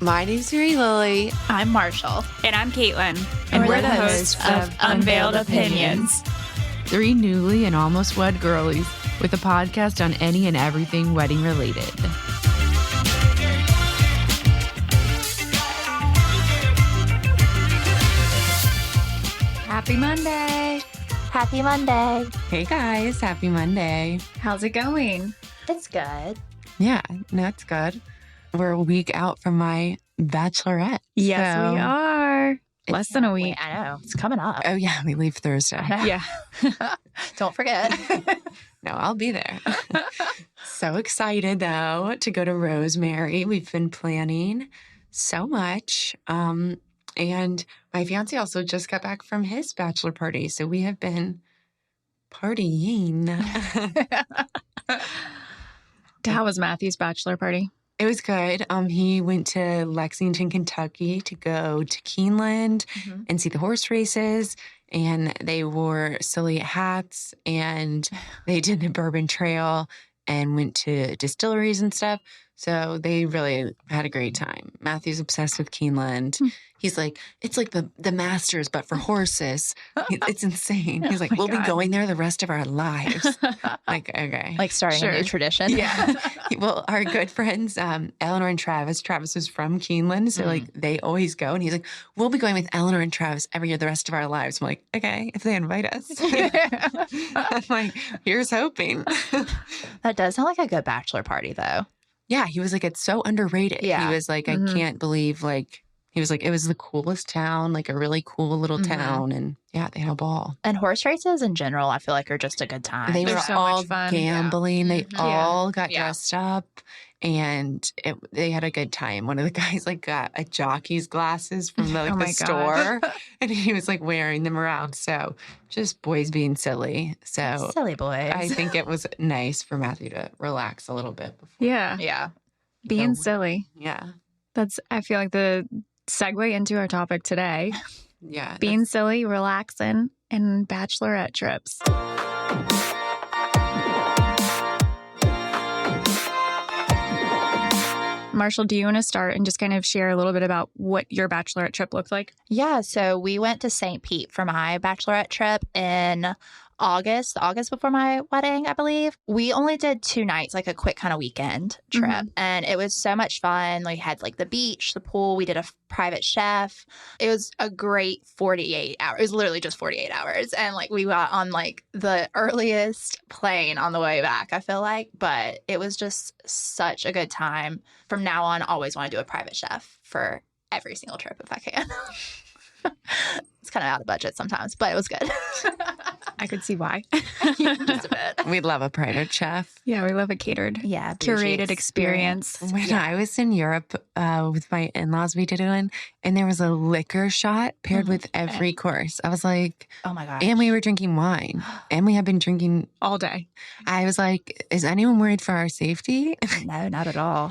My name's Mary Lily. I'm Marshall. And I'm Caitlin. And we're the hosts of Unveiled Opinions. Three newly and almost wed girlies with a podcast on any and everything wedding related. Happy Monday. Happy Monday. Hey guys, happy Monday. How's it going? It's good. Yeah, no, it's good. We're a week out from my Bachelorette. Yes, so we are. Less than a week. I know. It's coming up. Oh yeah, we leave Thursday. Yeah. Don't forget. No, I'll be there. So excited though to go to Rosemary. We've been planning so much. And my fiance also just got back from his bachelor party. So we have been partying. How was Matthew's bachelor party? It was good. He went to Lexington, Kentucky to go to Keeneland and see the horse races. And they wore silly hats and they did the Bourbon Trail and went to distilleries and stuff. So they really had a great time. Matthew's obsessed with Keeneland. He's like, it's like the Masters, but for horses. It's insane. He's like, we'll be going there the rest of our lives. Like, okay. Like starting a new tradition. Yeah. Well, our good friends, Eleanor and Travis. Travis is from Keeneland. So like they always go. And he's like, we'll be going with Eleanor and Travis every year the rest of our lives. I'm like, okay, if they invite us. I'm like, here's hoping. That does sound like a good bachelor party, though. Yeah, he was like, it's so underrated. Yeah. He was like, I can't believe, like, he was like, it was the coolest town, like a really cool little town. And yeah, they had a ball. And horse races in general, I feel like are just a good time. They They're were so all much fun. gambling. They all got Yeah. dressed up and they had a good time. One of the guys like got a jockey's glasses from the, Oh my the store and he was like wearing them around. So just boys being silly. So Silly boys. I think it was nice for Matthew to relax a little bit before. Yeah. yeah. Being silly. Yeah. That's, I feel like, the segue into our topic today. Yeah. Being silly, relaxing, and bachelorette trips. Marshall, do you want to start and just kind of share a little bit about what your bachelorette trip looked like? Yeah, so we went to St. Pete for my bachelorette trip in August before my wedding, I believe. We only did 2 nights, like a quick kind of weekend trip. And it was so much fun. We had like the beach, the pool. We did a private chef. It was a great 48 hours. It was literally just 48 hours. And like we got on like the earliest plane on the way back, I feel like. But it was just such a good time. From now on, I always want to do a private chef for every single trip if I can. It's kind of out of budget sometimes, but it was good. I could see why. Just a bit. We love a private chef. Yeah, we love a catered, Yeah. bougie curated experience. When I was in Europe with my in-laws, we did one, and there was a liquor shot paired with every course. I was like, Oh my gosh. and we were drinking wine, and we have been drinking. All day. I was like, is anyone worried for our safety? No, not at all.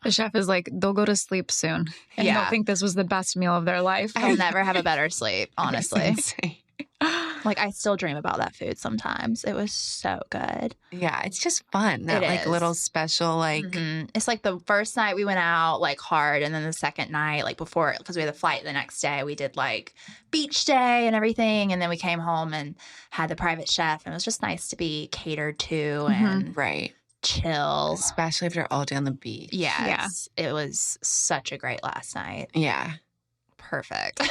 The chef is like, they'll go to sleep soon. And Yeah. they'll think this was the best meal of their life. I'll never have a better sleep, honestly. It's insane. Like, I still dream about that food sometimes. It was so good. Yeah, it's just fun. That It like is. little special, like It's like the first night we went out, like, hard. And then the second night, like, before, because we had the flight the next day, we did, like, beach day and everything. And then we came home and had the private chef. And it was just nice to be catered to and right, chill. especially if you're all down the beach. Yes. It was such a great last night. Yeah. Perfect.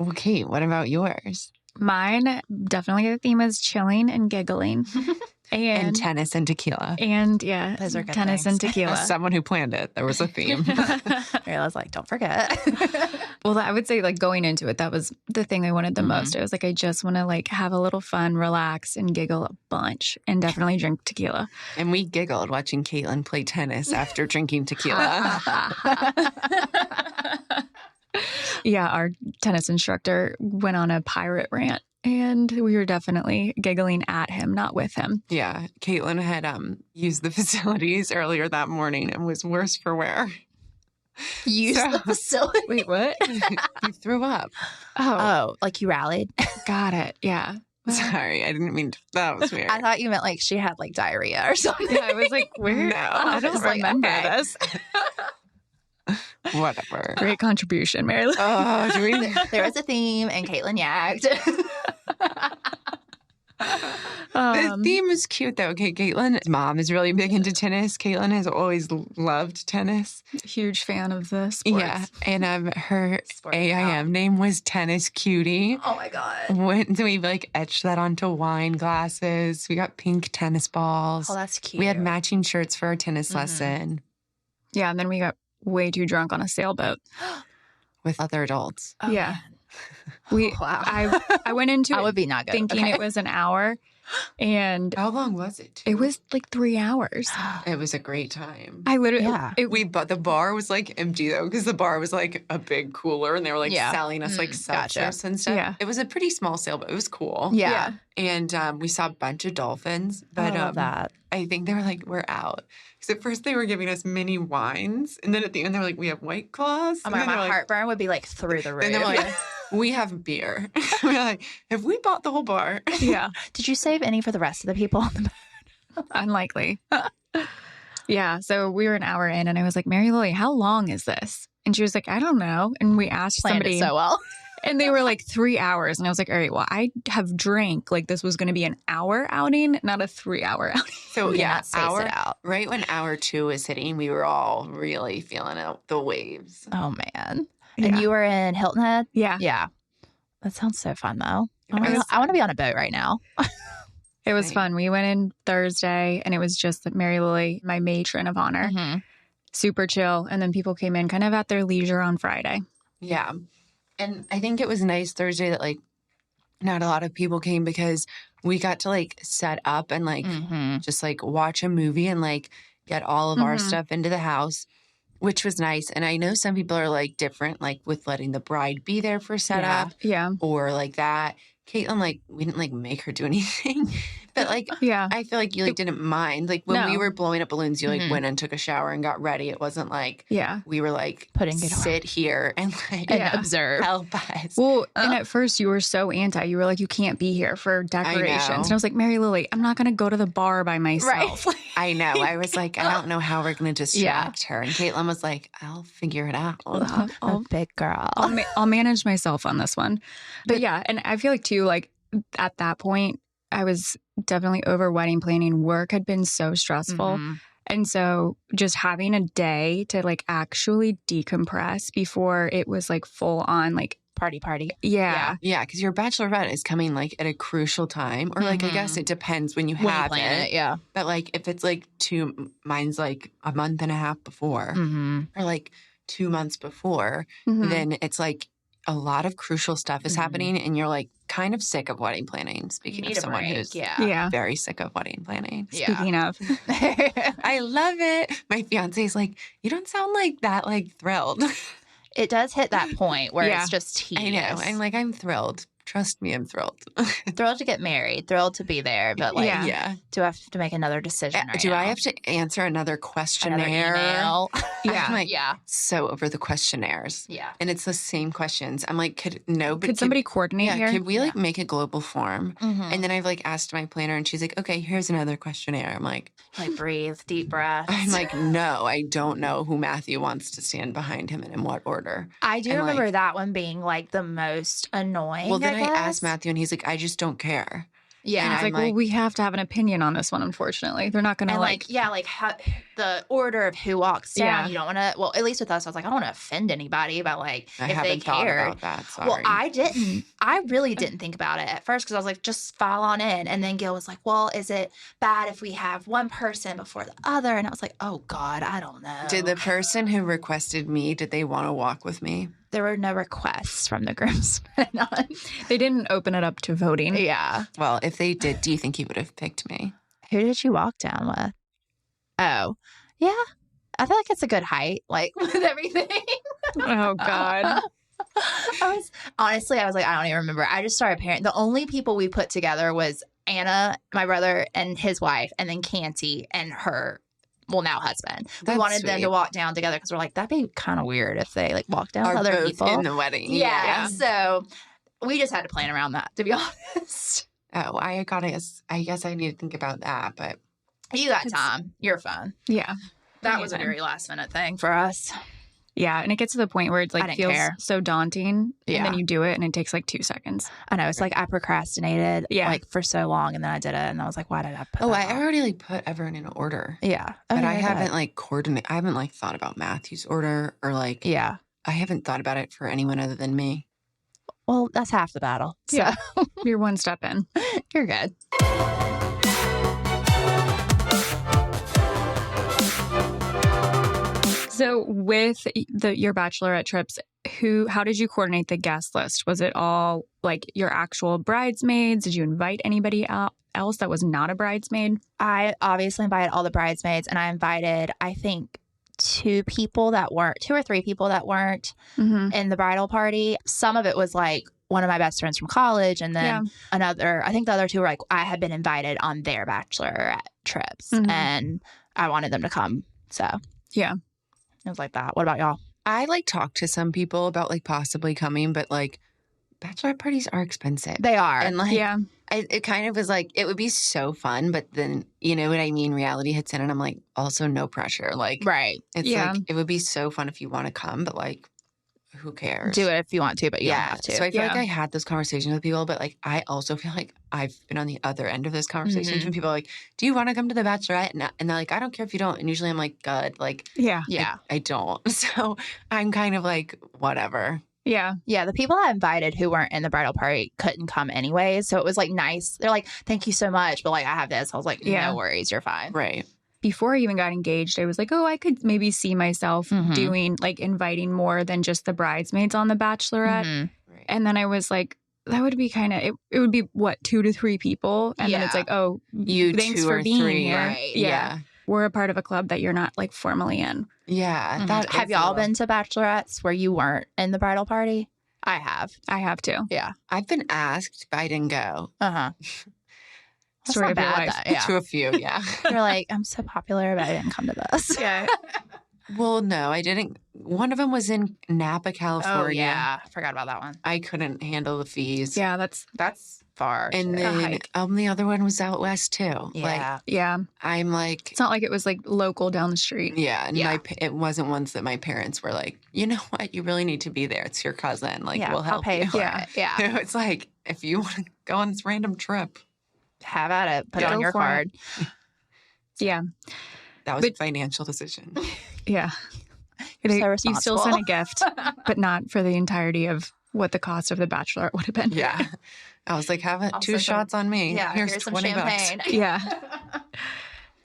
Okay, what about yours? Mine, definitely the theme is chilling and giggling. And tennis and tequila. And yeah, Those are good tennis and things. tequila. As someone who planned it, there was a theme. I was like, don't forget. Well, I would say like going into it, that was the thing I wanted the most. It was like, I just want to like have a little fun, relax and giggle a bunch and definitely drink tequila. And we giggled watching Caitlin play tennis after drinking tequila. Yeah, our tennis instructor went on a pirate rant and we were definitely giggling at him, not with him. Yeah, Caitlin had used the facilities earlier that morning and was worse for wear. Use So- the facility. Wait, what? You threw up. Oh, like you rallied? Got it. Yeah. Sorry, I didn't mean to. That was weird. I thought you meant like she had like diarrhea or something. Yeah, I was like, where? No. I don't was like, remember okay. this. Whatever. Great contribution, Mary Lou. Oh, do we? There was a theme, and Caitlin yacked. The theme is cute, though. Okay, Caitlin's mom is really big into tennis. Caitlin has always loved tennis. Huge fan of the sports. Yeah, and her Sports AIM name was Tennis Cutie. Oh my God. So we like etched that onto wine glasses. We got pink tennis balls. Oh, that's cute. We had matching shirts for our tennis lesson Yeah, and then we got way too drunk on a sailboat. with other adults. Oh, Yeah. man. Wow. I went into That it would be not good. thinking Okay. it was an hour, and How long was it? it was like 3 hours. It was a great time. I literally, Yeah. The bar was like empty though, because the bar was like a big cooler, and they were like Yeah. selling us like Gotcha. seltzers and stuff. Yeah. It was a pretty small sailboat. It was cool. Yeah. And we saw a bunch of dolphins, I but love that. I think they were like, we're out. Because at first they were giving us mini wines, and then at the end they were like, we have White Claws. Oh And my, then my they're like, heartburn would be like through the roof. and then we're like, we have beer. We're like, have we bought the whole bar? Yeah, Did you save any for the rest of the people on the boat? unlikely. Yeah, so we were an hour in, and I was like, Mary Lily, how long is this? And she was like, I don't know. And we asked Planned somebody, it so well. and they were like 3 hours. And I was like, all right, well, I have drank like this was going to be an hour outing, not a 3 hour outing. So We yeah, cannot space it out. right when hour 2 was hitting, we were all really feeling out the waves. Oh man. Yeah. And you were in Hilton Head? Yeah, Yeah. That sounds so fun though. It was- I want to be on a boat right now. it was Same. fun. We went in Thursday, and it was just that Mary Lily, my matron of honor, super chill. And then people came in kind of at their leisure on Friday. Yeah. And I think it was nice Thursday that like not a lot of people came, because we got to like set up and like just like watch a movie and like get all of our Mhm. stuff into the house, which was nice. And I know some people are like different, like with letting the bride be there for setup Yeah, or like that. Caitlin, like, we didn't like make her do anything, but like, yeah. I feel like you like didn't mind. Like when we No. were blowing up balloons, you like Mhm. went and took a shower and got ready. It wasn't like Yeah. we were like Putting it on. sit here and like And Yeah. observe. help us. Well, and at first you were so anti. You were like, you can't be here for decorations. know. And I was like, Mary Lily, I'm not going to go to the bar by myself. I know. I was like, I don't know how we're going to Yeah. distract her. And Caitlin was like, I'll figure it out. A big girl. I'll manage myself on this one. But yeah, and I feel like too, like at that point, I was definitely over wedding planning. Work had been so stressful. Mhm. And so just having a day to like actually decompress before it was like full on, like, Party. yeah. Yeah, because your bachelorette is coming like at a crucial time. Or like, I guess it depends when you When you have plan it, yeah. But like, if it's like mine's like a month and a half before Mm-hmm. or like 2 months before, Mhm. then it's like a lot of crucial stuff is Mhm. happening and you're like kind of sick of wedding planning. Speaking of someone who's yeah. Yeah. very sick of wedding planning. Speaking of, I love it. My fiance is like, you don't sound like that, like thrilled. It does hit that point where Yeah. it's just tedious. I know. I'm like, I'm thrilled. Trust me, I'm thrilled. thrilled to get married, thrilled to be there, but like, Yeah. Yeah. do I have to make another decision? Right Do now? I have to answer another questionnaire? Another email? I'm like, yeah. so over the questionnaires. Yeah. And it's the same questions. I'm like, could somebody coordinate yeah, here? could we like make a global form? Mhm. And then I've like asked my planner and she's like, okay, here's another questionnaire. I'm like, Like breathe, deep breaths. I'm like, no, I don't know who Matthew wants to stand behind him and in what order. I do and, remember like- that one being like the most annoying. Well, then I guess. asked Matthew and he's like, I just don't care. Yeah. And It's I'm like, well, like- we have to have an opinion on this one, unfortunately. They're not going to And like, like how, the order of who walks down. Yeah. You don't want to. Well, at least with us, I was like, I don't want to offend anybody, but like I if haven't they thought care. about that. Sorry. Well, I didn't. I really didn't think about it at first because I was like, just file on in. And then Gil was like, well, is it bad if we have one person before the other? And I was like, oh God, I don't know. Did the person who requested me, did they want to walk with me? There were no requests from the groomsmen. they didn't open it up to voting. Yeah. Well, if they did, do you think he would have picked me? Who did you walk down with? Oh, yeah. I feel like it's a good height, like with everything. Oh, God. I was like, I don't even remember. I just started pairing. The only people we put together was Anna, my brother, and his wife, and then Canty and her, well, now husband. We That's wanted them sweet. to walk down together because we're like, that'd be kind of weird if they like walked down Are with other both people. in the wedding? yeah. So we just had to plan around that, to be honest. Oh, I guess I need to think about that, but You got time. You're fine. Yeah. That was a Anytime. very last minute thing for us. Yeah, and it gets to the point where it's I like didn't feels care. so daunting, and Yeah. then you do it, and it takes like 2 seconds. I know. It's like I procrastinated Yeah. like for so long, and then I did it, and I was like, why did I put that I off? already like put everyone in order. Yeah. But I yeah, haven't like coordinated. I haven't like thought about Matthew's order or like, Yeah. I haven't thought about it for anyone other than me. Well, that's half the battle. So Yeah. You're one step in. you're good. So with your bachelorette trips, how did you coordinate the guest list? Was it all like your actual bridesmaids? Did you invite anybody else that was not a bridesmaid? I obviously invited all the bridesmaids, and I invited, I think, 2 or 3 people that weren't in the bridal party. Some of it was like one of my best friends from college, and then I think the other 2 were like, I had been invited on their bachelorette trips, and I wanted them to come. So yeah, it was like that. What about y'all? I like talked to some people about like possibly coming, but like bachelorette parties are expensive. They are. And like, yeah, it kind of was like, it would be so fun, but then, you know what I mean? Reality hits in and I'm like, also no pressure. Like, Right. it's Yeah. like, it would be so fun if you want to come, but like, who cares? Do it if you want to, but you don't Yeah. have to. So I feel Yeah. like I had those conversations with people, but like, I also feel like I've been on the other end of those conversations when people are like, do you want to come to the Bachelorette? And they're like, I don't care if you don't. And usually I'm like, good. Like, yeah, yeah. I don't. So I'm kind of like, whatever. yeah. Yeah, the people I invited who weren't in the bridal party couldn't come anyways. So it was like nice. They're like, thank you so much. But like, I have this. I was like, Yeah. no worries. You're fine. Right. Before I even got engaged, I was like, oh, I could maybe see myself doing like inviting more than just the bridesmaids on the Bachelorette. Right. And then I was like, that would be kind of, it would be what, 2 to 3 people. And then it's Yeah. like, oh, You thanks 2 for or being 3. here. Right. Yeah. We're a part of a club that you're not like formally in. Yeah. That Have is y'all a little- been to bachelorettes where you weren't in the bridal party? I have. I have to. Yeah. I've been asked, but I didn't go. Uh-huh. That's Story not of your bad, life. though. Yeah. To a few, yeah. You're like, I'm so popular, but I didn't come to this. Yeah. Well, no, I didn't. One of them was in Napa, California. Oh, yeah. I forgot about that one. I couldn't handle the fees. Yeah, that's Far. And too. then hike. the other one was out west too. Yeah. yeah. I'm like, It's not like it was like local down the street. yeah, and Yeah. it wasn't ones that my parents were like, you know what, you really need to be there. It's your cousin. Like, Yeah, we'll I'll help pay you. for Yeah. it. Yeah. It's like, if you want to go on this random trip, Have at it. Put it Yeah. on Go your for card. Yeah. that was a But- financial decision. Yeah. You're so You still responsible. sent a gift, but not for the entirety of what the cost of the Bachelorette would have been. Yeah. I was like, have it I'll 2 send some- shots on me. Yeah. Here's some 20 bucks. champagne. Yeah.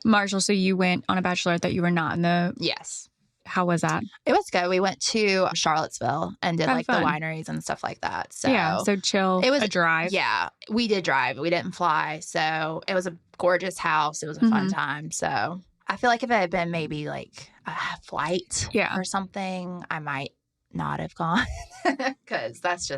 Marshall, so you went on a Bachelorette that you were not in the. Yes. How was that? It was good. We went to Charlottesville and did Have like fun. the wineries and stuff like that. So yeah. So chill. it was a drive. Yeah, we did drive. We didn't fly. So it was a gorgeous house. It was a fun time. So I feel like if it had been maybe like a flight Yeah. or something, I might not have gone because that's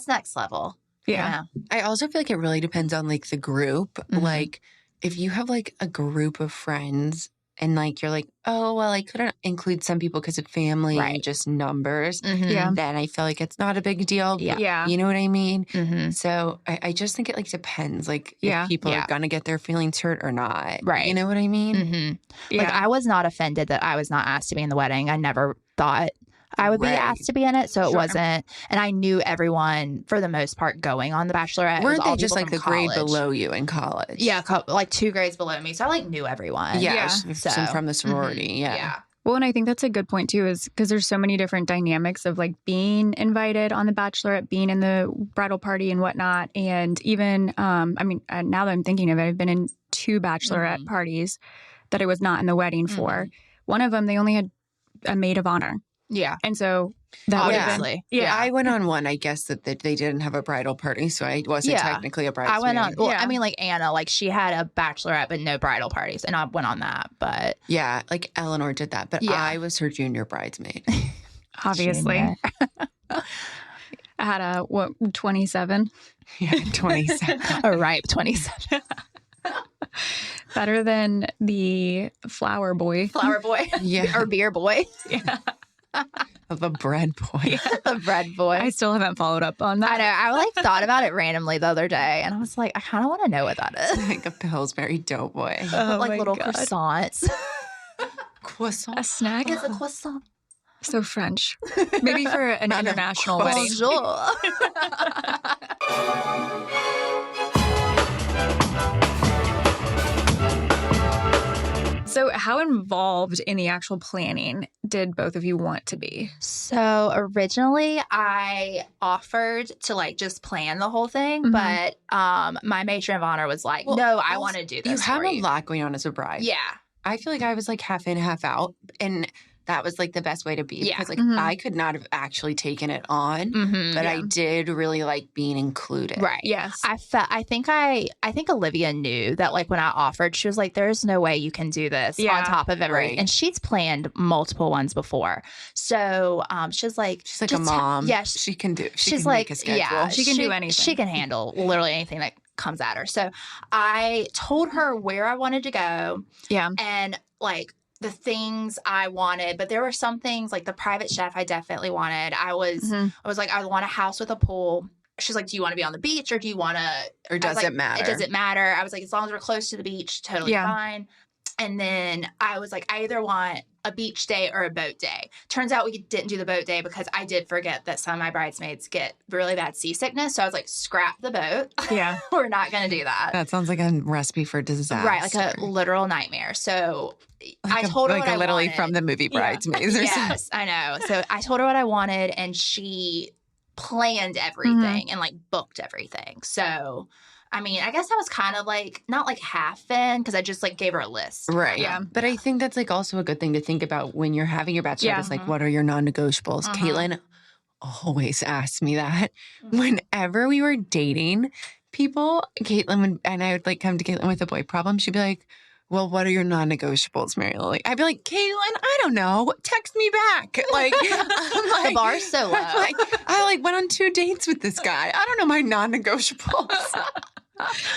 next level. Yeah. I also feel like it really depends on like the group. Mhm. Like if you have like a group of friends and like you're like, oh, well, I couldn't include some people because of family Right. and just numbers, Yeah. then I feel like it's not a big deal. Yeah. Yeah. You know what I mean? Mm-hmm. So I just think it like depends. Like Yeah. if people Yeah. are going to get their feelings hurt or not. Right. You know what I mean? Mm-hmm. Yeah. Like I was not offended that I was not asked to be in the wedding. I never thought I would be Right. asked to be in it, so it Sure. wasn't. And I knew everyone for the most part going on the Bachelorette. It was Weren't all they just people like the from grade college. below you in college? Yeah, like 2 grades below me. So I like knew everyone. Yeah. Yeah. Some So- from the sorority. Yeah. Yeah. Well, and I think that's a good point too, is because there's so many different dynamics of like being invited on the Bachelorette, being in the bridal party and whatnot. And even, I mean, now that I'm thinking of it, I've been in 2 Bachelorette parties that I was not in the wedding for. One of them, they only had a maid of honor. Yeah. And so that would have been. Obviously. Yeah. I went on one, I guess, that they didn't have a bridal party. So I wasn't Yeah. technically a bridesmaid. I went on, well, Yeah. I mean, like Anna, like she had a Bachelorette, but no bridal parties. And I went on that. But Yeah, like Eleanor did that, but Yeah. I was her junior bridesmaid. Obviously. Junior. I had a, 27? Yeah, 27. a ripe 27. Better than the flower boy. Flower boy. Yeah, Or beer boy. Yeah. of a bread boy. The bread boy. I still haven't followed up on that. I know. I like thought about it randomly the other day, and I was like, I kind of want to know what that is. Like a Pillsbury doughboy. Oh Like my little God. croissants. Croissant. A snack? It's a croissant. So French. Maybe for an international wedding. Bonjour. So how involved in the actual planning did both of you want to be? So originally I offered to like just plan the whole thing, but my matron of honor was like, no, I want to do this. You have for a lot going on as a bride. Yeah. I feel like I was like half in, half out. And that was like the best way to be. Yeah. Because like I could not have actually taken it on, but I did really like being included. Right. Yes. I think Olivia knew that like when I offered, she was like, there's no way you can do this on top of everything. Right. And she's planned multiple ones before. So she's like a mom. Yes. She can do. She She's can like, make a schedule. yeah, She can do anything. She can handle literally anything that comes at her. So I told her where I wanted to go. Yeah. And like the things I wanted, but there were some things like the private chef I definitely wanted. I was like, I want a house with a pool. She's like, do you want to be on the beach or do you want to? Or does it matter? It doesn't matter. I was like, as long as we're close to the beach, totally fine. And then I was like, I either want a beach day or a boat day. Turns out we didn't do the boat day because I did forget that some of my bridesmaids get really bad seasickness. So I was like, scrap the boat. Yeah. We're not going to do that. That sounds like a recipe for disaster. Right. Like a literal nightmare. So like I told her like what I literally wanted. from the movie Bridesmaids or something. Yes, I know. So I told her what I wanted and she planned everything and like booked everything. So I mean, I guess I was kind of like, not like half in because I just like gave her a list. Right. Yeah. But I think that's like also a good thing to think about when you're having your bachelorette. It's like, what are your non-negotiables? Caitlin always asks me that. Whenever we were dating people, Caitlin would, and I would like come to Caitlin with a boy problem. She'd be like, well, what are your non-negotiables, Mary Lily? I'd be like, Caitlin, I don't know. Text me back. Like, I'm like The bar's so low. I like went on 2 dates with this guy. I don't know my non-negotiables.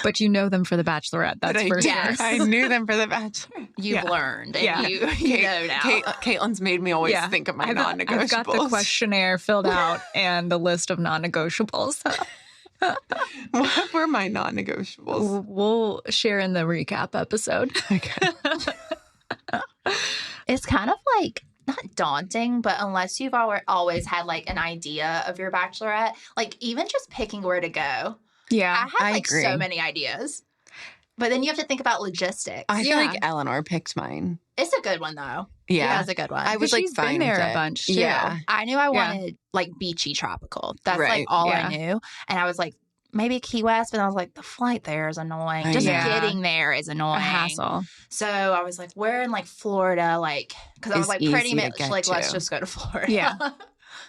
But you know them for the Bachelorette. That's for sure. Yes. I knew them for the Bachelor. You've learned. And you know now. Caitlin's made me always think of my non-negotiables. I've got the questionnaire filled out and the list of non-negotiables. What were my non-negotiables? We'll share in the recap episode. Okay. It's kind of like not daunting, but unless you've always had like an idea of your bachelorette, like even just picking where to go. Yeah. I had like agree. so many ideas. But then you have to think about logistics. I feel like Eleanor picked mine. It's a good one though. Yeah. It's a good one. I was like she's fine been there with a it. bunch too. Yeah. I knew I wanted like beachy tropical. That's Right. like all Yeah. I knew. And I was like, maybe Key West, but I was like, the flight there is annoying. I Just know. getting there is annoying. A hassle. So I was like, where in like Florida, like, because I was Is like pretty easy to much get like, let's to. just go to Florida. Yeah.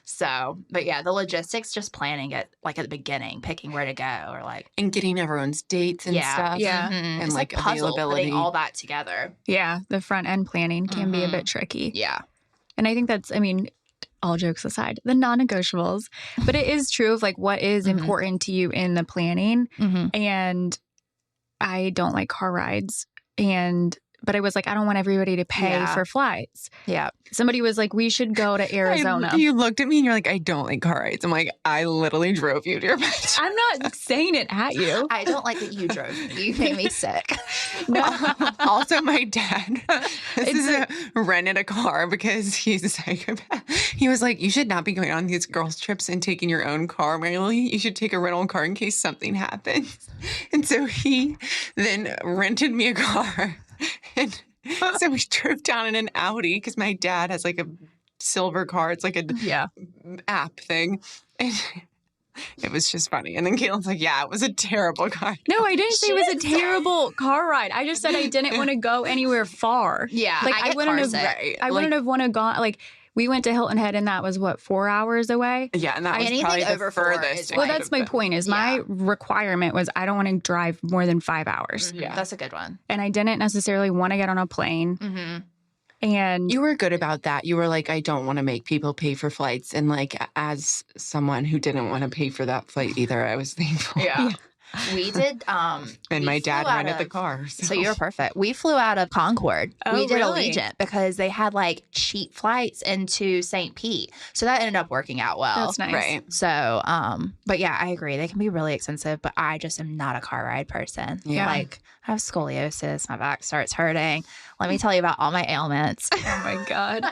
So, but yeah, the logistics, just planning it like at the beginning, picking where to go or like, And getting everyone's dates and stuff. Yeah. And it's like puzzle, availability. putting all that together. Yeah. The front end planning can be a bit tricky. Yeah. And I think that's, I mean, all jokes aside, the non-negotiables, but it is true of like what is important to you in the planning. And I don't like car rides. But I was like, I don't want everybody to pay for flights. Yeah. Somebody was like, we should go to Arizona. You looked at me and you're like, I don't like car rides. I'm like, I literally drove you to your bachelor. I'm not saying it at you. I don't like that you drove me. You made me sick. Also, my dad rented a car because he's a psychopath. He was like, you should not be going on these girls' trips and taking your own car, Mary Lily. You should take a rental car in case something happens. And so he then rented me a car. And so we drove down in an Audi because my dad has like a silver car. It's like a app thing. And it was just funny. And then Caitlin's like, yeah, it was a terrible car. No, I didn't say it was a terrible car ride. I just said I didn't want to go anywhere far. Yeah. Like I I wouldn't have. Right. I wouldn't have want to go. Like we went to Hilton Head, and that was what 4 hours away. Yeah, and that was anything probably over the 4 furthest. is it Well, could that's have my been. point. Is my requirement was I don't want to drive more than 5 hours, Yeah. That's a good one. and I didn't necessarily want to get on a plane. Mm-hmm. And You were good about that. You were like, I don't want to make people pay for flights. And like, as someone who didn't want to pay for that flight either, I was thankful. Yeah. We did. And we my flew dad out rented the of- car. So you're perfect. We flew out of Concord. Oh, We did really? Allegiant because they had like cheap flights into St. Pete. So that ended up working out well. that's nice. Right. So, but yeah, I agree. They can be really expensive, but I just am not a car ride person. Yeah. Like, I have scoliosis. My back starts hurting. Let me tell you about all my ailments. Oh my god.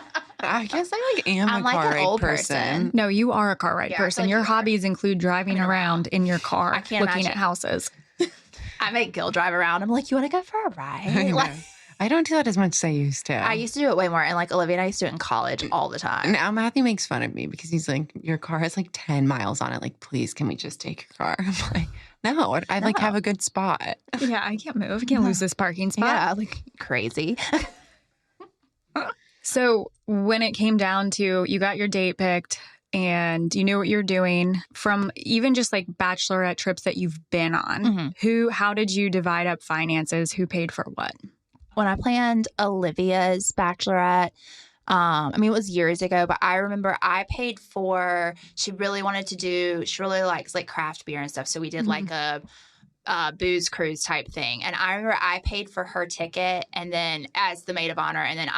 I guess I am I'm a like car an ride old person. person. No, you are a car ride Yeah, I person. feel like Your you are. hobbies include driving Running around in your car, I can't looking imagine. at houses. I make Gil drive around. I'm like, you want to go for a I ride? know. Like, I don't do that as much as I used to. I used to do it way more. And like Olivia and I used to do it in college all the time. Now Matthew makes fun of me because he's like, your car has like 10 miles on it. Like, please, can we just take your car? I'm like, no, I like have a good spot. Yeah, I can't move. I can't lose this parking spot. Yeah, like crazy. So when it came down to you got your date picked and you knew what you're doing from even just like bachelorette trips that you've been on, how did you divide up finances? Who paid for what? When I planned Olivia's Bachelorette, I mean, it was years ago, but I remember I paid for, she really likes like craft beer and stuff. So we did like a booze cruise type thing. And I remember I paid for her ticket and then as the maid of honor, and then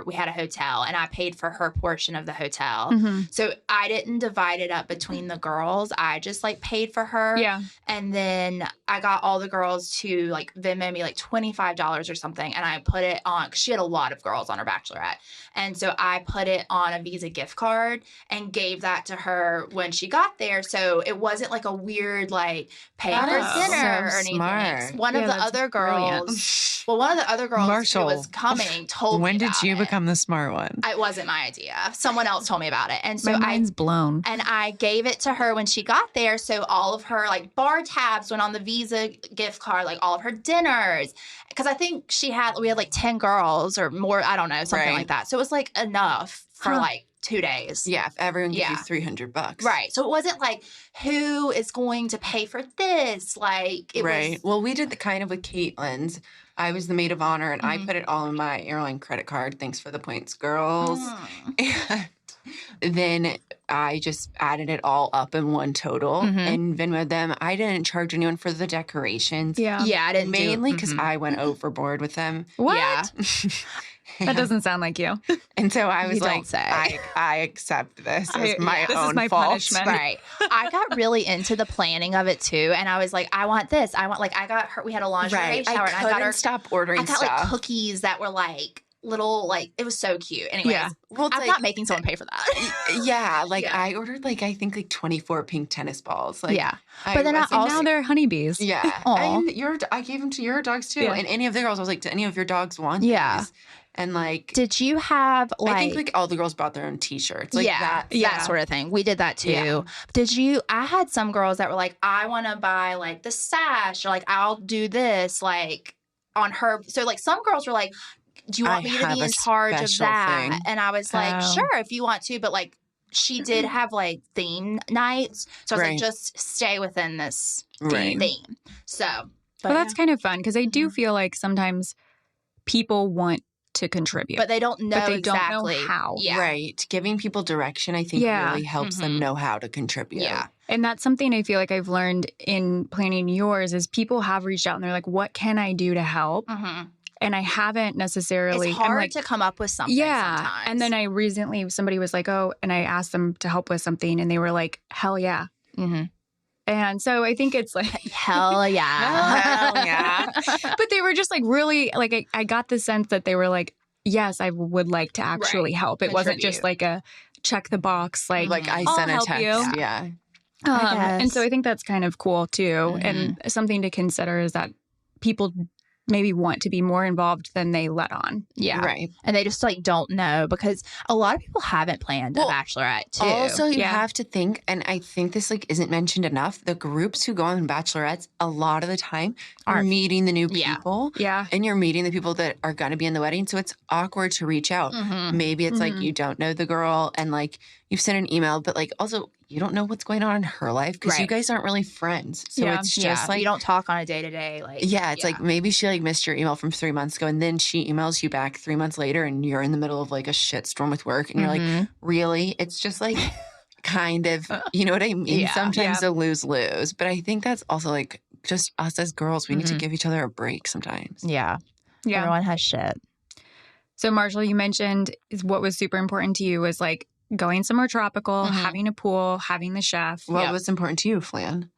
we had a hotel and I paid for her portion of the hotel. So I didn't divide it up between the girls. I just like paid for her. Yeah. And then I got all the girls to like Venmo me like $25 or something. And I put it on, cause she had a lot of girls on her Bachelorette. And so I put it on a Visa gift card and gave that to her when she got there. So it wasn't like a weird, like pay for dinner so or anything. smart. One of the other girls, one of the other girls Marshall, who was coming told me when did about you it. become the smart one? It wasn't my idea. Someone else told me about it. And so My mind's blown. And I gave it to her when she got there. So all of her like bar tabs went on the Visa gift card, like all of her dinners. Because I think we had like 10 girls or more, I don't know, something like that. So it was like enough for like 2 days. Yeah, if everyone gives you $300. Right. So it wasn't like, who is going to pay for this? Like, it was. Well, we did the kind of with Caitlin's. I was the maid of honor, and I put it all in my airline credit card. Thanks for the points, girls. And then I just added it all up in one total and Venmoed them. I didn't charge anyone for the decorations. Yeah, I didn't mainly because I went overboard with them. What? Yeah. That doesn't sound like you. And so I was You don't like, say. I accept this as my this own is my fault. punishment. Right. I got really into the planning of it too. And I was like, I want this. I got her, we had a lingerie shower and I got her. Stop ordering I got stuff. like cookies that were like little, like, it was so cute. Anyways, Yeah. Well, I'm not making someone pay for that. Yeah, I ordered I think like 24 pink tennis balls. Like, yeah. I But then wasn't- And now they're honeybees. Yeah. Aw. And I gave them to your dogs too. Yeah. And any of the girls, I was like, do any of your dogs want Yeah. these? And like, Did you have like, I think like all the girls brought their own t-shirts. Like that. that sort of thing. We did that too. Yeah. I had some girls that were like, I want to buy like the sash or like, I'll do this like on her. So like some girls were like, do you want me to be in charge of that? thing. And I was like, sure, if you want to. But like, she did have like theme nights. So I was like, just stay within this theme. So, Well, that's kind of fun because I do feel like sometimes people want to contribute. But they don't know But they exactly don't know how. Yeah. Right. Giving people direction, I think, really helps them know how to contribute. Yeah. And that's something I feel like I've learned in planning yours is people have reached out and they're like, what can I do to help? And I haven't necessarily. It's hard I'm like, to come up with something sometimes. And then somebody was like, oh, and I asked them to help with something and they were like, hell yeah. And so I think it's like, hell yeah. Hell yeah. but they were just like really, like, I got the sense that they were like, yes, I would like to actually help. It wasn't just like a check the box, like I I'll sent a help text. you. Yeah. And so I think that's kind of cool too. And something to consider is that people maybe want to be more involved than they let on. Yeah. Right. And they just like don't know because a lot of people haven't planned a bachelorette too. Also, you have to think, and I think this isn't mentioned enough, the groups who go on bachelorettes, a lot of the time are meeting the new people. Yeah. And you're meeting the people that are going to be in the wedding. So it's awkward to reach out. Maybe it's like you don't know the girl and like you've sent an email, but like also you don't know what's going on in her life because you guys aren't really friends. So it's just like you don't talk on a day to day. Like it's like maybe she like missed your email from 3 months ago and then she emails you back 3 months later and you're in the middle of like a shitstorm with work and you're like, really? It's just like kind of, you know what I mean? Sometimes a lose-lose. But I think that's also like just us as girls. We need to give each other a break sometimes. Yeah. Yeah. Everyone has shit. So Marshall, you mentioned what was super important to you was like going somewhere tropical, having a pool, having the chef. What was important to you, Flan?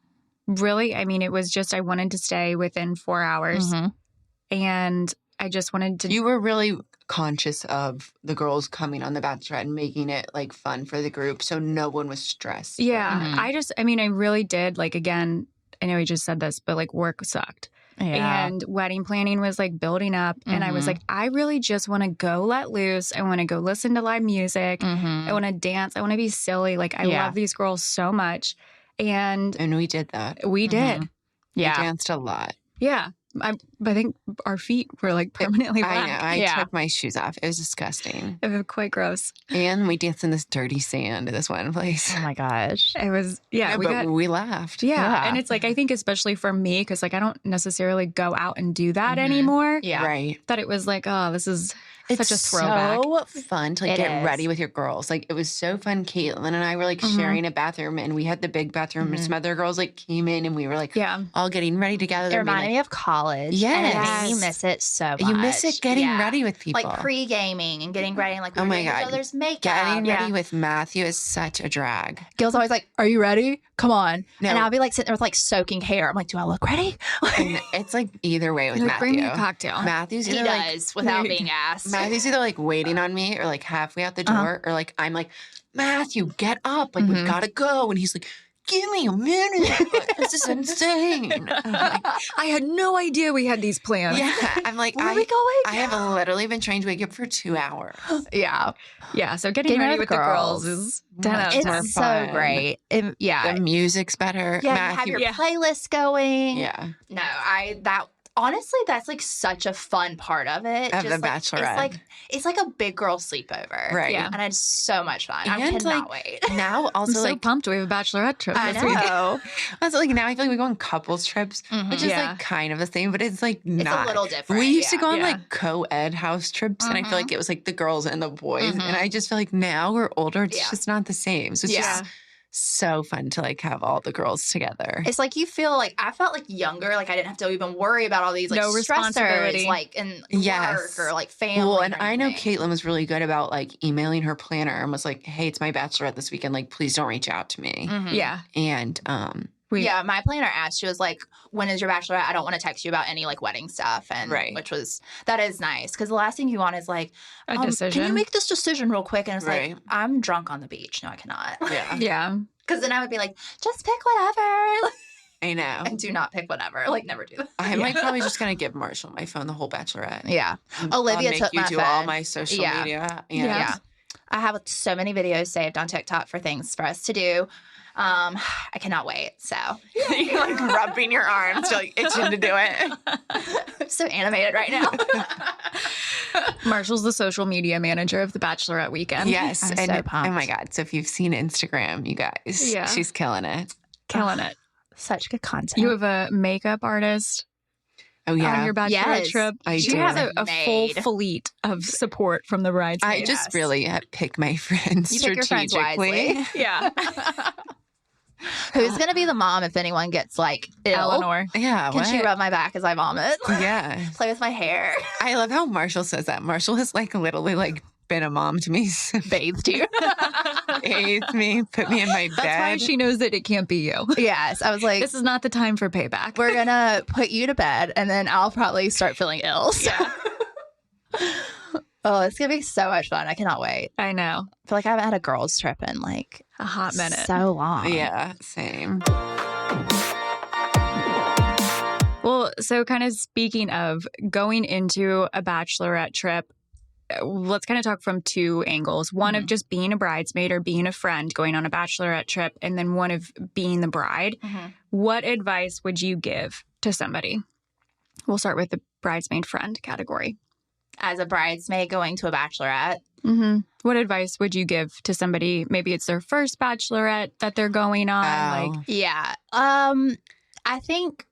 Really? I mean, it was just I wanted to stay within 4 hours. And I just wanted to. You were really conscious of the girls coming on the Bachelorette and making it like fun for the group, so no one was stressed. Yeah. I really did, like, again, I know we just said this, but like work sucked. Yeah. And wedding planning was like building up. And I was like, I really just want to go let loose. I want to go listen to live music. I want to dance. I want to be silly. Like, I love these girls so much. And we did that. We did. Yeah. We danced a lot. Yeah. I think our feet were like permanently black. I know. I took my shoes off. It was disgusting. It was quite gross. And we danced in this dirty sand at this one place. Oh my gosh. It was, we laughed. Yeah. And it's like, I think especially for me, because like I don't necessarily go out and do that anymore. Yeah. Right. That it was like, oh, this is It's such a throwback. so fun to like get ready with your girls. Like, it was so fun. Caitlin and I were like sharing a bathroom, and we had the big bathroom, and some other girls like came in, and we were like all getting ready together. It reminded me of college. Yes. And it made me miss it so much. You miss it getting ready with people. Like pre-gaming and getting ready, and like, oh my doing God, each other's makeup. Getting ready with Matthew is such a drag. Gil's always like, "Are you ready? Come on." No. And I'll be like sitting there with like soaking hair. I'm like, "Do I look ready?" And it's like either way with Like, Matthew. bring me a cocktail. Matthew's He either does without being asked. Matthew's either like waiting on me or like halfway out the door, or like I'm like, Matthew, get up. Like, we've got to go. And he's like, give me a minute. Like, this is insane. I'm like, I had no idea we had these plans. yeah. I'm like, Where are we going? I have literally been trying to wake up for 2 hours. Yeah. Yeah. So getting ready with the girls is 10 out of 10. It's so great. The music's better. Yeah, Matthew, you have your playlist going. Yeah. No, honestly, that's like such a fun part of it. Of the Bachelorette. It's like a big girl sleepover. Right. Yeah. And it's so much fun. I And, cannot like, wait. Now I'm also so like pumped. We have a bachelorette trip I this week. know. also like now I feel like we go on couples trips, which is like kind of the same, but it's like It's not. a little different. We used to go on Yeah. like co-ed house trips, and I feel like it was like the girls and the boys, and I just feel like now we're older, it's just not the same. So it's just so fun to like have all the girls together. It's like you feel like I felt like younger, like I didn't have to even worry about all these like No responsibility. stressors, like in Yes. work or like family. Well, and or I know anything. Caitlin was really good about like emailing her planner and was like, "Hey, it's my bachelorette this weekend. Like, please don't reach out to me." Yeah. And Yeah, my planner asked. She was like, "When is your bachelorette? I don't want to text you about any like wedding stuff." And that is nice, because the last thing you want is like A decision. Can you make this decision real quick? And it's Right. like, I'm drunk on the beach. No, I cannot. yeah, Yeah. Because then I would be like, just pick whatever. I know. And do not pick whatever. Like, never do that. I'm like probably just gonna give Marshall my phone the whole bachelorette. Yeah. I'll Olivia make took you my do all phone. my social Yeah. media. And Yeah. I have so many videos saved on TikTok for things for us to do. I cannot wait. So You're like rubbing your arms, you're like itching to do it. I'm so animated right now. Marshall's the social media manager of the Bachelorette weekend. Yes, I'm and so pumped. oh my God! So if you've seen Instagram, you guys, Yeah. she's killing it. Killing it. Such good content. You have a makeup artist Oh yeah, on your Bachelorette Yes. trip. I You do. have a full Made. fleet of support from the I bridesmaids. just really pick my friends You pick your friends strategically. wisely. Yeah. Who's going to be the mom if anyone gets like ill? Eleanor. Yeah, Can she rub my back as I vomit? Yeah, Play with my hair? I love how Marshall says that. Marshall has like literally like been a mom to me, Bathed you. bathed me, put me in my That's why bed. she knows that it can't be you. Yes. I was like, This is not the time for payback. we're going to put you to bed and then I'll probably start feeling ill. So. Oh, it's going to be so much fun. I cannot wait. I know. I feel like I haven't had a girls' trip in like A hot minute. so long. Yeah, same. Well, so kind of speaking of going into a bachelorette trip, let's kind of talk from two angles. One of just being a bridesmaid or being a friend going on a bachelorette trip, and then one of being the bride. What advice would you give to somebody? We'll start with the bridesmaid friend category. As a bridesmaid going to a bachelorette. What advice would you give to somebody? Maybe it's their first bachelorette that they're going on. Oh. Like, Yeah. I think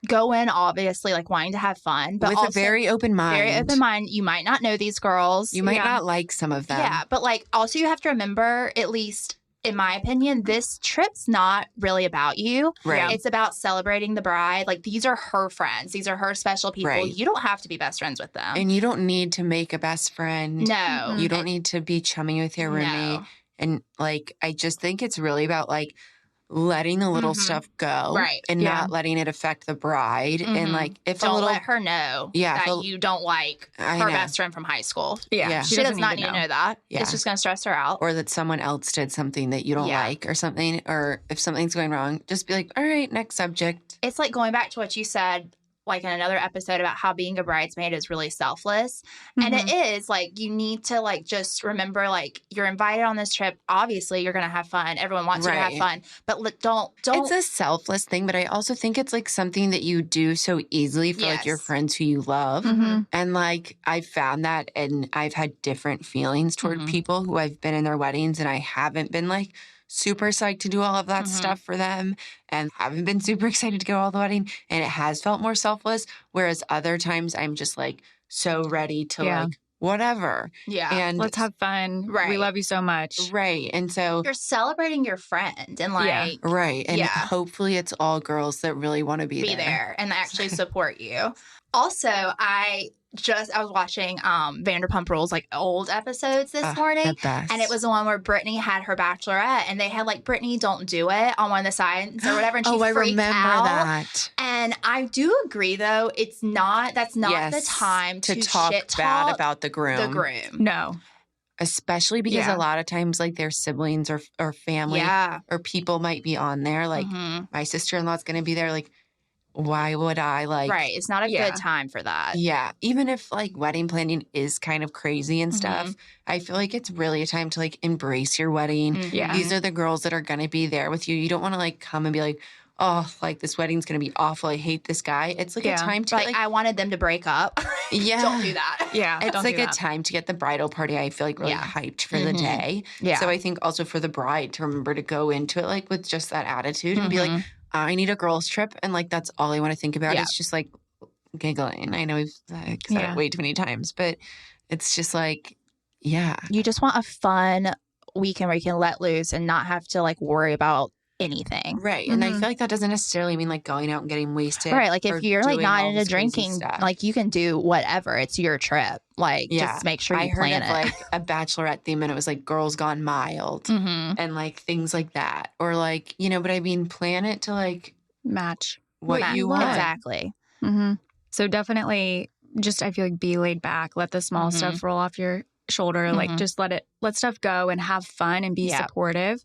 go in obviously like wanting to have fun, but With also a very open mind. very open mind. You might not know these girls. You might Yeah. not like some of them. Yeah, but like also you have to remember, at least in my opinion, this trip's not really about you. Right. It's about celebrating the bride. Like these are her friends. These are her special people. Right. You don't have to be best friends with them. And you don't need to make a best friend. No. You don't need to be chummy with your roommate. No. And like, I just think it's really about like letting the little stuff go. Right. And not letting it affect the bride. And like, if don't a little, let her know that you don't like her best friend from high school. Yeah. She does not need to know that. Yeah. It's just going to stress her out. Or that someone else did something that you don't like or something. Or if something's going wrong, just be like, all right, next subject. It's like going back to what you said, like in another episode about how being a bridesmaid is really selfless. And it is like, you need to like, just remember, like, you're invited on this trip. Obviously you're going to have fun. Everyone wants you to have fun, but don't. It's a selfless thing, but I also think it's like something that you do so easily for like your friends who you love. And like, I've found that, and I've had different feelings toward people who I've been in their weddings, and I haven't been like super psyched to do all of that stuff for them, and haven't been super excited to go all the wedding, and it has felt more selfless. Whereas other times I'm just like so ready to like whatever. Yeah. And let's have fun. Right. We love you so much. Right. And so you're celebrating your friend and like right. And hopefully it's all girls that really want to be there and actually support you. Also, I was watching Vanderpump Rules, like old episodes this morning. The best. And it was the one where Brittany had her bachelorette, and they had like Brittany Don't Do It on one of the sides or whatever. And she I freaked remember out. that. And I do agree, though, that's not the time to talk bad about the groom. No. Especially because a lot of times, like, their siblings or family or people might be on there. Like, my sister-in-law's going to be there. Like, why would I like... Right. It's not a good time for that. Yeah. Even if like wedding planning is kind of crazy and stuff, I feel like it's really a time to like embrace your wedding. These are the girls that are going to be there with you. You don't want to like come and be like, oh, like this wedding's going to be awful. I hate this guy. It's like a time to like I wanted them to break up. Don't do that. Yeah. It's like a time to get the bridal party, I feel like, really hyped for the day. Yeah. So I think also for the bride to remember to go into it like with just that attitude and be like, I need a girls trip, and like that's all I want to think about. It's just like giggling. I know we've said it way too many times, but it's just like, you just want a fun weekend where you can let loose and not have to like worry about anything. Right. And I feel like that doesn't necessarily mean like going out and getting wasted. Right. Like if you're like not into drinking, like you can do whatever. It's your trip. Like just make sure you plan it. I heard of like a bachelorette theme, and it was like Girls Gone Mild and like things like that. Or like, but I mean, plan it to like match what you want. Exactly. So definitely just, I feel like, be laid back, let the small stuff roll off your shoulder. Like just let stuff go and have fun and be supportive.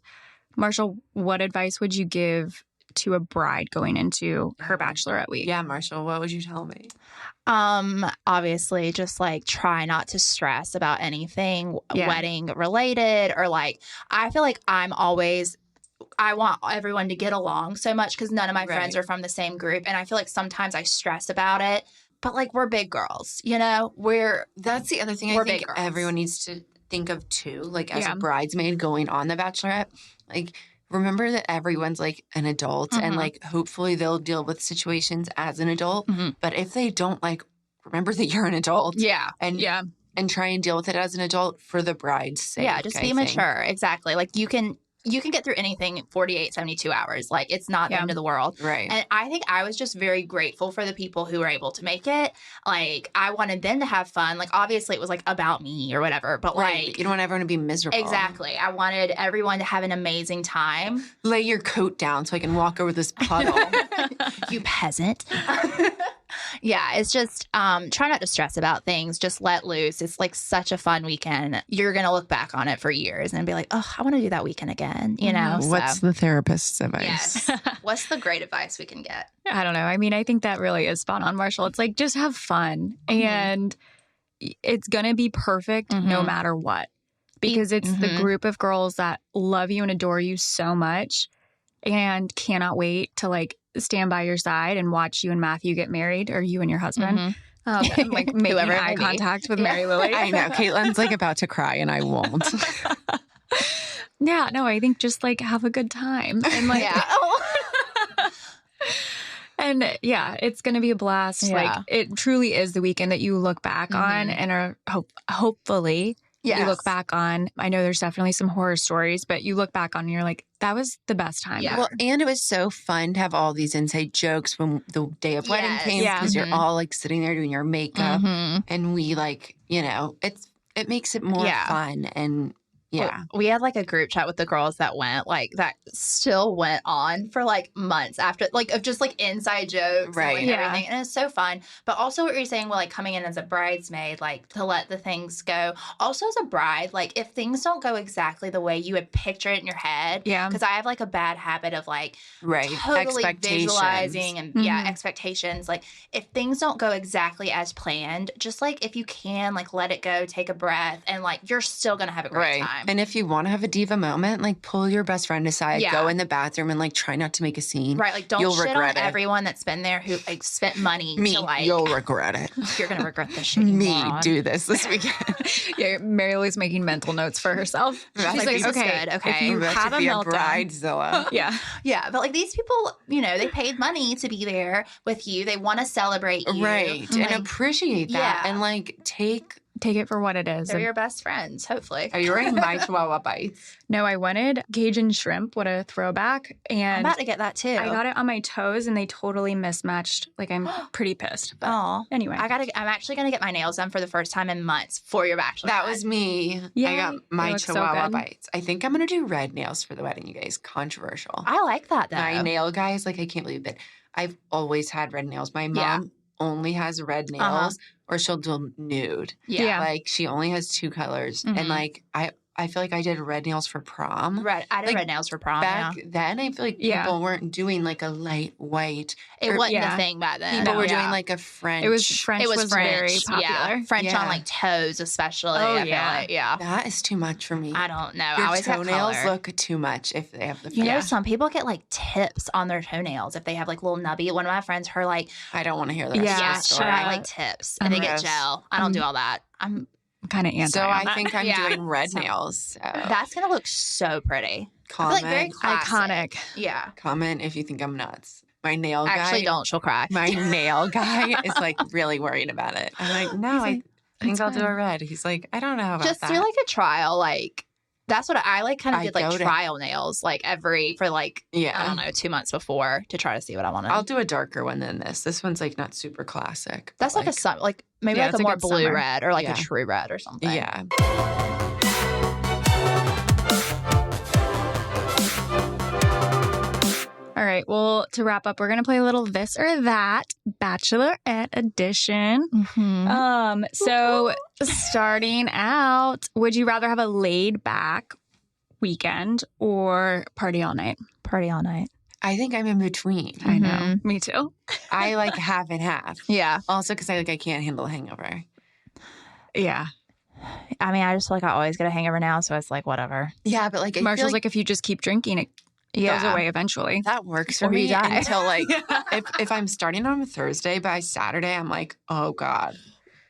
Marshall, what advice would you give to a bride going into her bachelorette week? Yeah, Marshall, what would you tell me? Obviously just like try not to stress about anything wedding related, or like, I feel like I want everyone to get along so much because none of my friends are from the same group. And I feel like sometimes I stress about it, but like we're big girls, that's the other thing I think everyone needs to think of too, like as a bridesmaid going on the bachelorette, like remember that everyone's like an adult and like hopefully they'll deal with situations as an adult, but if they don't, like remember that you're an adult and try and deal with it as an adult for the bride's sake. Just be mature. Exactly. Like you can get through anything in 48, 72 hours. Like, it's not the end of the world. Right. And I think I was just very grateful for the people who were able to make it. Like, I wanted them to have fun. Like, obviously, it was, like, about me or whatever. But, like... You don't want everyone to be miserable. Exactly. I wanted everyone to have an amazing time. Lay your coat down so I can walk over this puddle. You peasant. Yeah, it's just try not to stress about things. Just let loose. It's like such a fun weekend. You're going to look back on it for years and be like, oh, I want to do that weekend again, What's the therapist's advice? Yes. What's the great advice we can get? I don't know. I mean, I think that really is spot on, Marshall. It's like, just have fun. And it's going to be perfect no matter what. Because it's the group of girls that love you and adore you so much and cannot wait to like stand by your side and watch you and Matthew get married, or you and your husband. And, like making eye contact with Mary Lily. I know. Caitlin's like about to cry and I won't. Yeah, no, I think just like have a good time. And like and it's going to be a blast. Yeah. Like it truly is the weekend that you look back on and are hopefully you look back on. I know there's definitely some horror stories, but you look back on and you're like, that was the best time. Yeah. Well, and it was so fun to have all these inside jokes when the day of wedding came, because you're all like sitting there doing your makeup and we like, it makes it more fun and, Yeah. We had like a group chat with the girls that went, like that still went on for like months after, like of just like inside jokes Right. and like Yeah. everything. And it's so fun. But also what you're saying, well, like coming in as a bridesmaid, like to let the things go. Also as a bride, like if things don't go exactly the way you would picture it in your head, Yeah. because I have like a bad habit of like Right. totally visualizing and Mhm. expectations. Like if things don't go exactly as planned, just like if you can like let it go, take a breath, and like you're still gonna have a great time. And if you want to have a diva moment, like pull your best friend aside, Yeah. go in the bathroom and like try not to make a scene. Right, like don't You'll shit on regret it. everyone that's been there who like spent money Me, to like. you'll regret it. You're gonna regret this shit. You Me, moron. do this weekend. Yeah, Mary Lou's making mental notes for herself. She's Right. like, This is okay, good, okay. if you That have should a be meltdown. bridezilla. Yeah. Yeah, but like these people, you know, they paid money to be there with you. They want to celebrate you, Right. Like, And appreciate that. Yeah. And like take. Take it for what it is. they're your best friends, hopefully. Are you wearing my Chihuahua bites? No, I wanted Cajun shrimp. What a throwback. I'm And about to get that too. I got it on my toes and they totally mismatched. Like I'm pretty pissed. But Oh, anyway. I'm actually gonna get my nails done for the first time in months for your bachelor. That was me. Yay. I got They my look so Chihuahua good. bites. I think I'm going to do red nails for the wedding, you guys. Controversial. I like that though. My nail guys, like, I can't believe it. I've always had red nails. My mom Yeah. only has red nails or she'll do nude. Yeah. Like, she only has two colors. Mhm. And, like, I feel like I did red nails for prom. Red. I did Like, red nails for prom. Back Yeah. then, I feel like Yeah. people weren't doing, like, a light white. It or- wasn't yeah. a thing back then. People were Yeah. doing, like, a French. it was French. It was French. very popular. Yeah. French Yeah. on like toes, especially. Oh, I feel yeah. like. Yeah. That is too much for me. I don't know. I Your always got toenails color. look too much if they have the You know, French. some people get like tips on their toenails if they have like little nubby. One of my friends, her like, I don't want to hear the rest Yeah, of yeah, the she story. got like tips and they get Gross. gel. I don't do all that. Kind of anti. So on I that. think I'm Yeah. doing red So- nails. So That's gonna look so pretty. I comment, feel like very classic. iconic. Yeah. comment if you think I'm nuts. My nail guy. Actually, don't. She'll cry. My nail guy is like really worried about it. I'm like, no, He's I like, think "It's I'll do a fine." red. He's like, I don't know about Just that. do like a trial. Like that's what I like. Kind of I did like go to- trial nails, like for like yeah. I don't know 2 months before to try to see what I wanted. I'll do a darker one than this. This one's like not super classic. but, That's like a sun, like maybe Yeah, like it's a a more good blue summer. red or like Yeah. a true red or something. yeah. All right. Well, to wrap up, we're gonna play a little this or that Bachelorette edition. Mm-hmm. So starting out, would you rather have a laid back weekend or party all night? Party all night. I think I'm in between. I know. Mhm. Me too. I like half and half. Yeah. Also, because I can't handle a hangover. Yeah. I mean, I just feel like I always get a hangover now, so it's like whatever. Yeah, but like I Marshall's feel like, if you just keep drinking, it goes away eventually. that works for Or you me die. until like if I'm starting on a Thursday, by Saturday I'm like, oh God.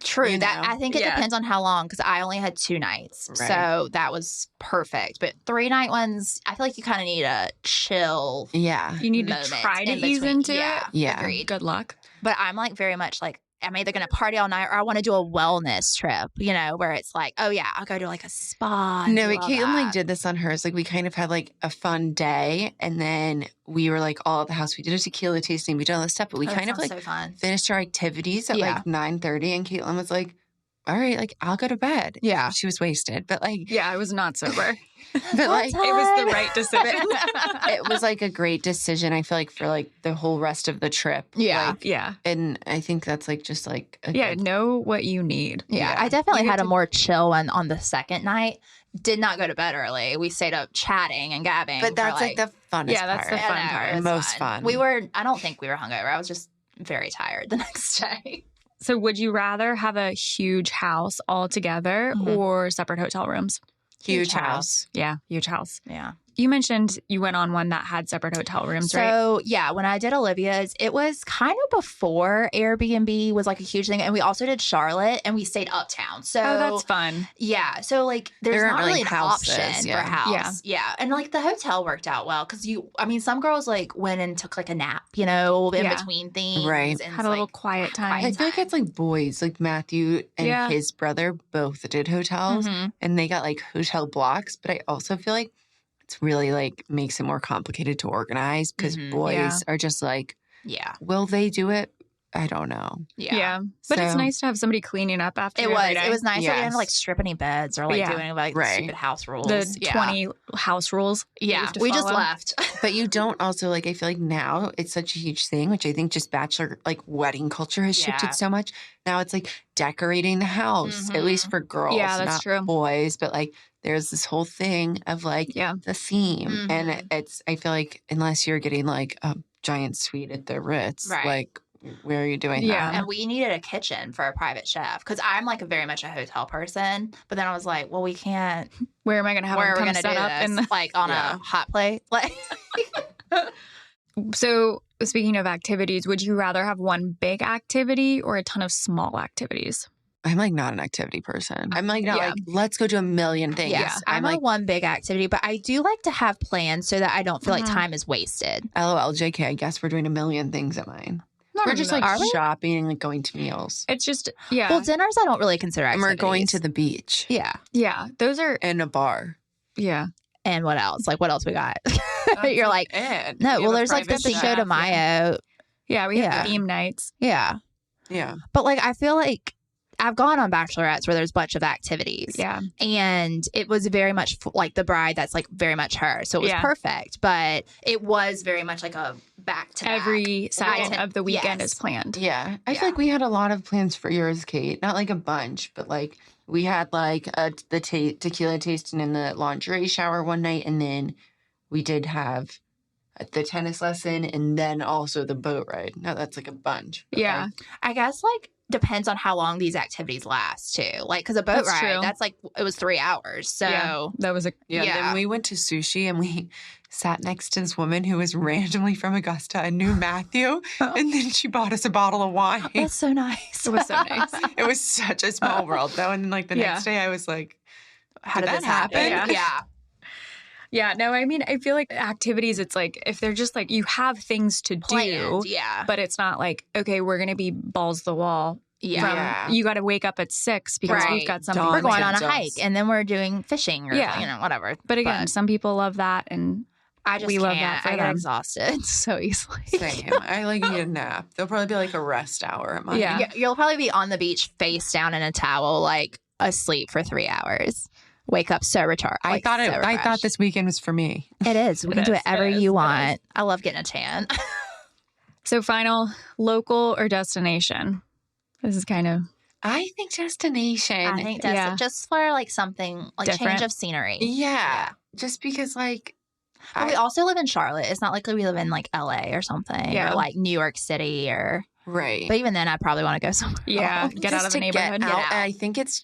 True. You That know? I think it Yeah. depends on how long because I only had 2 nights, Right. so that was perfect. But 3-night ones, I feel like you kind of need a chill. Yeah. You need to moment try to in ease between. into Yeah. it. Yeah. Agreed. Good luck. But I'm like very much like I'm either going to party all night or I want to do a wellness trip, you know, where it's like, oh yeah, I'll go to like a spa. and No, do but all Caitlin like that. did this on hers. Like we kind of had like a fun day, and then we were like all at the house. We did a tequila tasting. We did all this stuff, but we Oh, that kind of sounds like so fun. finished our activities at Yeah. like 9:30, and Caitlin was like, "All right, like I'll go to bed." Yeah. She was wasted, but like, Yeah, I was not sober. but like it was the right decision. it was like a great decision. I feel like for like the whole rest of the trip. Yeah. Like, Yeah. and I think that's like just like a Yeah. good- Know what you need. Yeah, Yeah. I definitely You had get a more chill one on the second night. Did not go to bed early. We stayed up chatting and gabbing. But for, that's like the funnest Yeah, that's part. the fun I know, part. it was Most fun. We I don't think we were hungover. I was just very tired the next day. So, would you rather have a huge house all together Mhm. or separate hotel rooms? Huge house. Yeah, huge house. Yeah. You mentioned you went on one that had separate hotel rooms, right? So yeah, when I did Olivia's, it was kind of before Airbnb was like a huge thing, and we also did Charlotte, and we stayed uptown. So Oh, that's fun. yeah, so like there's There not aren't really really an houses, option yeah. for house. Yeah, and like the hotel worked out well because I mean, some girls like went and took like a nap, you know, in Yeah. between things, Right. And Had a little quiet time. I feel like it's like boys, like Matthew and Yeah. his brother both did hotels, Mhm. and they got like hotel blocks. But I also feel like it's really like makes it more complicated to organize because Mhm. boys Yeah. are just like, Yeah, will they do it I don't know. Yeah. But it's So- nice to have somebody cleaning up after It you was. every day. It was nice. We didn't have to, like Yes. strip any beds or like Yeah. doing like Right. stupid house rules. The 20 house rules. that you Yeah, have to we just follow. left. But you don't also like, I feel like now it's such a huge thing, which I think just bachelor, like wedding culture has Yeah. shifted so much. Now it's like decorating the house, at least for girls, Yeah, that's not true. boys. But like there's this whole thing of like Yeah. the theme. And Mhm. it's, I feel like unless you're getting like a giant suite at the Ritz, Right. like where are you doing Yeah. that? And we needed a kitchen for a private chef because I'm like very much a hotel person. But then I was like, well, we can't. Where am I going to have Where are them we come going to do set up? this? And Like on Yeah. a hot plate? Like, so, speaking of activities, would you rather have one big activity or a ton of small activities? I'm like not an activity person. I'm like not Yeah. like, let's go do a million things. yes, I'm I'm like, a one big activity, but I do like to have plans so that I don't feel like Mhm. time is wasted. LOL, JK, I guess we're doing a million things at mine. Not We're even just that. like Are we? shopping and like going to meals. It's just, yeah. Well, dinners I don't really consider And activities. we're going to the beach yeah. yeah. Those are, and a bar. yeah. And what else? Like, what else we got? You're like, and no. we Well, have a there's like the private Cinco de chef. Mayo. Yeah. We have Yeah. theme nights. Yeah. Yeah. But like, I feel like I've gone on bachelorettes where there's a bunch of activities. Yeah. And it was very much like the bride that's like very much her. So it was Yeah. perfect. But it was very much like a back to Every second Right. of the weekend Yes. is planned. Yeah. I Yeah. feel like we had a lot of plans for yours, Kate. Not like a bunch, but like we had like the tequila tasting in the lingerie shower one night. And then we did have the tennis lesson and then also the boat ride. No, that's like a bunch. But, Yeah. like, I guess like depends on how long these activities last too. Like, because a boat That's ride, true. that's like, it was 3 hours. So Yeah. That was a, yeah. Yeah. Then we went to sushi and we sat next to this woman who was randomly from Augusta and knew Matthew. And then she bought us a bottle of wine. that's so nice. it was so nice. It was such a small world though. And like the Yeah. next day I was like, How did did that this happen? happen? Yeah. Yeah. No, I mean, I feel like activities, it's like if they're just like you have things to do, Planned. Yeah. but it's not like, okay, we're going to be balls to the wall. Yeah. From, Yeah. You got to wake up at 6 because Right. we've got something. Dawn We're to going do. on a Kids hike us. and then we're doing fishing or, Yeah. you know, whatever. But again, some people love that. And I just we love can't. that for I get them. exhausted so easily. same. I like need a nap. There'll probably be like a rest hour at mine. Yeah. You'll probably be on the beach face down in a towel, like asleep for 3 hours. Wake up so retarded. I thought this weekend was for me. It is. We It can do is. whatever It is. you It want. I love getting a tan. so final, local or destination? This is kind of, I think destination. I think that's Yeah. just for like something like Different. change of scenery. Yeah. Just because like But we also live in Charlotte. It's not like we live in like LA or something Yeah. or like New York City or. right. But even then, I probably want to go somewhere. yeah, else. get out Just of the to neighborhood. Get out. out. And I think it's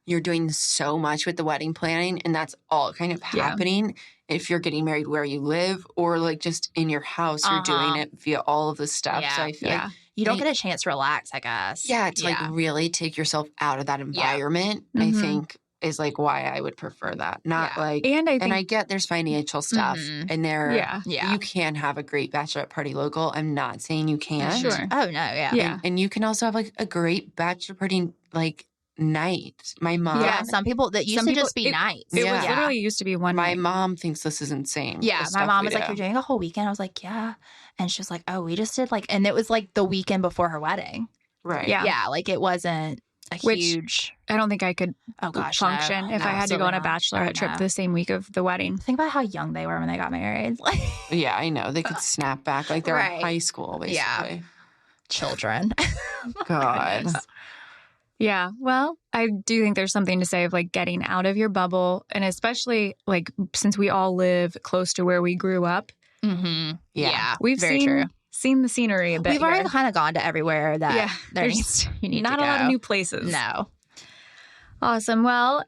you're doing so much with the wedding planning and that's all kind of Yeah. happening if you're getting married where you live or like just in your house you're Uh-huh. doing it via all of the stuff. So Yeah. I feel Yeah. like You don't get a chance to relax, I guess. to like really take yourself out of that environment, I Mhm. think is like why I would prefer that. Not Yeah. like And I think, and I get there's financial stuff Mhm. and there yeah, Yeah. you can have a great bachelorette party local. I'm not saying you can't. Sure. Oh, no. Yeah. Yeah. And you can also have like a great bachelor party like night. My mom Yeah, some people that used Some to people- just be nice. it Yeah. was literally used to be one my night. mom thinks this is insane. Yeah, the my stuff mom we was like, do. "You're doing a whole weekend." I was like, "Yeah," and she was like, "Oh, we just did like," and it was like the weekend before her wedding. Right. Yeah. Yeah, like it wasn't a Which- huge. I don't think I could Oh gosh, no. function if I had to go on a Absolutely bachelorette trip not. the same week of the wedding. Think about how young they were when they got married. Like Yeah, I know. They could snap back like they're Right. in high school, basically. Yeah. children. God. Yeah. Well, I do think there's something to say of like getting out of your bubble. And especially like since we all live close to where we grew up, Mm-hmm. Yeah. we've very seen true. seen the scenery a bit. We've already here. kind of gone to everywhere that Yeah, there there's needs you need not to a lot of go. new places. No. Awesome. Well,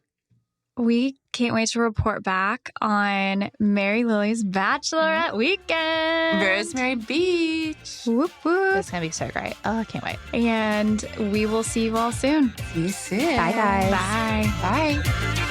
we can't wait to report back on Mary Lily's Bachelorette weekend. Rosemary Beach. Whoop whoop. It's gonna be so great. Oh, I can't wait. And we will see you all soon. See you soon. Bye, guys. Bye. Bye.